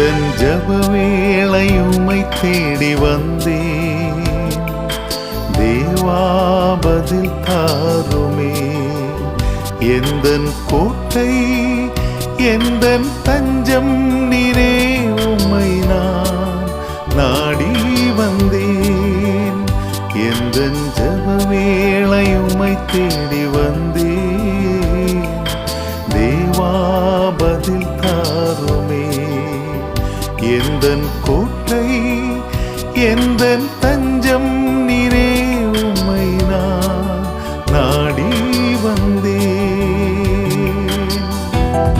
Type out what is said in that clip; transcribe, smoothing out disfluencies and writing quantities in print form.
எந்தன் ஜப வேளை உம்மை தேடி வந்தேன் தேவா பதில் தாருமே. எந்தன் கோட்டை எந்தன் தஞ்சம் நீரே உம்மை நான் நாடி வந்தேன். எந்தன் ஜப வேளை உம்மை தேடி வந்தேன் தேவா பதில் தாருமே. எந்தன்